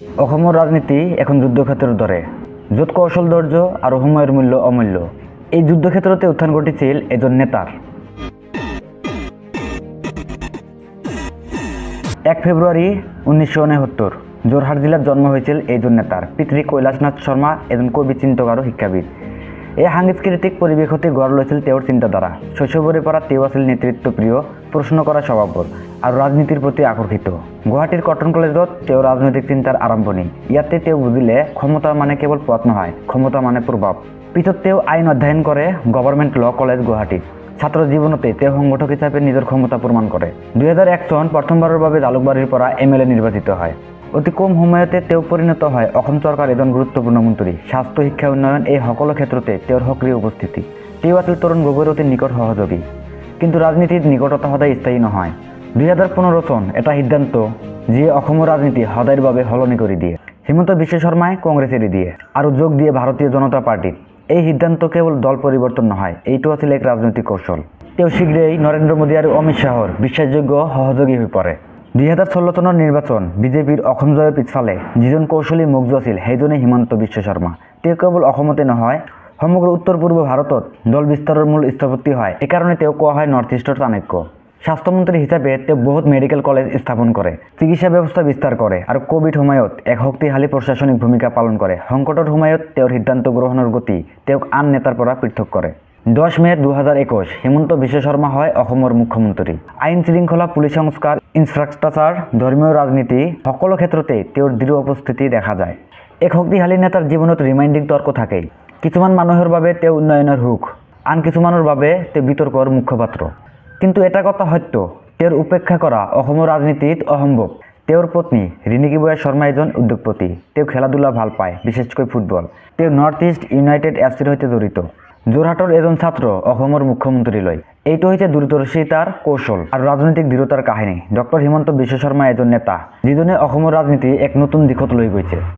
অসমৰ ৰাজনীতি এখন যুদ্ধক্ষেত্ৰৰ দৰে য'ত কৌশল ধৈৰ্য আৰু সময়ৰ মূল্য অমূল্য। এই যুদ্ধক্ষেত্ৰতে উত্থান ঘটিছিল এজন নেতাৰ। 1 ফেব্ৰুৱাৰী 1969 যোৰহাট জিলাত জন্ম হৈছিল এইজন নেতাৰ। পিতৃ কৈলাশনাথ শৰ্মা এজন কবি, চিন্তক আৰু শিক্ষাবিদ। এই সাংস্কৃতিক পৰিৱেশতে গঢ় লৈছিল তেওঁৰ চিন্তাধাৰা। শৈশৱৰে পৰা তেওঁ আছিল নেতৃত্বপ্ৰিয়, প্ৰশ্ন কৰা স্বভাৱৰ আৰু ৰাজনীতিৰ প্ৰতি আকৰ্ষিত। গুৱাহাটীৰ কটন কলেজত তেওঁৰ ৰাজনৈতিক চিন্তাৰ আৰম্ভণি। ইয়াতে তেওঁ বুজিলে ক্ষমতা মানে কেৱল পদ নহয়, ক্ষমতা মানে প্ৰভাৱ। পিছত তেওঁ আইন অধ্যয়ন কৰে গভৰ্ণমেণ্ট ল কলেজ গুৱাহাটীত। ছাত্ৰ জীৱনতে তেওঁ সংগঠক হিচাপে নিজৰ ক্ষমতা প্ৰমাণ কৰে। 2001 চন প্ৰথমবাৰৰ বাবে জালুকবাৰীৰ পৰা MLA নিৰ্বাচিত হয়। অতি কম সময়তে তেওঁ পৰিণত হয় অসম চৰকাৰ এজন গুৰুত্বপূৰ্ণ মন্ত্ৰী। স্বাস্থ্য, শিক্ষা, উন্নয়ন এই সকলো ক্ষেত্ৰতে তেওঁৰ সক্ৰিয় উপস্থিতি। তেওঁ আছিল তৰুণ গগৈৰ অতি নিকট সহযোগী। কিন্তু ৰাজনীতিত নিকটতা সদায় স্থায়ী নহয়। 2015 চন এটা সিদ্ধান্ত যিয়ে অসমৰ ৰাজনীতি সদায়ৰ বাবে সলনি কৰি দিয়ে। হিমন্ত বিশ্ব শৰ্মাই কংগ্ৰেছ এৰি দিয়ে আৰু যোগ দিয়ে ভাৰতীয় জনতা পাৰ্টিত। এই সিদ্ধান্ত কেৱল দল পৰিৱৰ্তন নহয়, এইটো আছিল এক ৰাজনৈতিক কৌশল। তেওঁ শীঘ্ৰেই নৰেন্দ্ৰ মোদী আৰু অমিত শ্বাহৰ বিশ্বাসযোগ্য সহযোগী হৈ পৰে। 2016 চনৰ নিৰ্বাচন বিজেপিৰ অসম জয়ৰ পিছফালে যিজন কৌশলী মগজু আছিল সেইজনেই হিমন্ত বিশ্ব শৰ্মা। তেওঁ কেৱল অসমতে নহয়, সমগ্ৰ উত্তৰ পূৰ্ব ভাৰতত দল বিস্তাৰৰ মূল স্থপতি হয়। এইকাৰণে তেওঁ কোৱা হয় নৰ্থ ইষ্টৰ চাণক্য। স্বাস্থ্যমন্ত্ৰী হিচাপে তেওঁ বহুত মেডিকেল কলেজ স্থাপন কৰে, চিকিৎসা ব্যৱস্থা বিস্তাৰ কৰে আৰু কোভিড সময়ত এক শক্তিশালী প্ৰশাসনিক ভূমিকা পালন কৰে। সংকটৰ সময়ত তেওঁৰ সিদ্ধান্ত গ্ৰহণৰ গতি তেওঁক আন নেতাৰ পৰা পৃথক কৰে। 10 মে 2021 হিমন্ত বিশ্ব শৰ্মা হয় অসমৰ মুখ্যমন্ত্ৰী। আইন শৃংখলা, পুলিচ সংস্কাৰ, ইনফ্ৰাষ্ট্ৰাকচাৰ, ধৰ্মীয় ৰাজনীতি সকলো ক্ষেত্ৰতে তেওঁৰ দৃঢ় উপস্থিতি দেখা যায়। এক শক্তিশালী নেতাৰ জীৱনত ৰিমাইণ্ডিং তৰ্ক থাকেই। কিছুমান মানুহৰ বাবে তেওঁ উন্নয়নৰ সুখ, আন কিছুমানৰ বাবে তেওঁ বিতৰ্কৰ মুখপাত্ৰ। কিন্তু এটা কথা সত্য, তেওঁৰ উপেক্ষা কৰা অসমৰ ৰাজনীতিত অসম্ভৱ। তেওঁৰ পত্নী ৰিণিকী শৰ্মা এজন উদ্যোগপতি। তেওঁ খেলা-ধূলা ভাল পায়, বিশেষকৈ ফুটবল। তেওঁ নৰ্থ ইষ্ট ইউনাইটেড FCৰ সৈতে জড়িত। যোৰহাটৰ এজন ছাত্ৰ অসমৰ মুখ্যমন্ত্ৰীলৈ। এইটো হৈছে দূৰদৰ্শিতাৰ কৌশল আৰু ৰাজনৈতিক দৃঢ়তাৰ কাহিনী। ডক্টৰ হিমন্ত বিশ্ব শৰ্মা এজন নেতা যিজনে অসমৰ ৰাজনীতি এক নতুন দিশত লৈ গৈছে।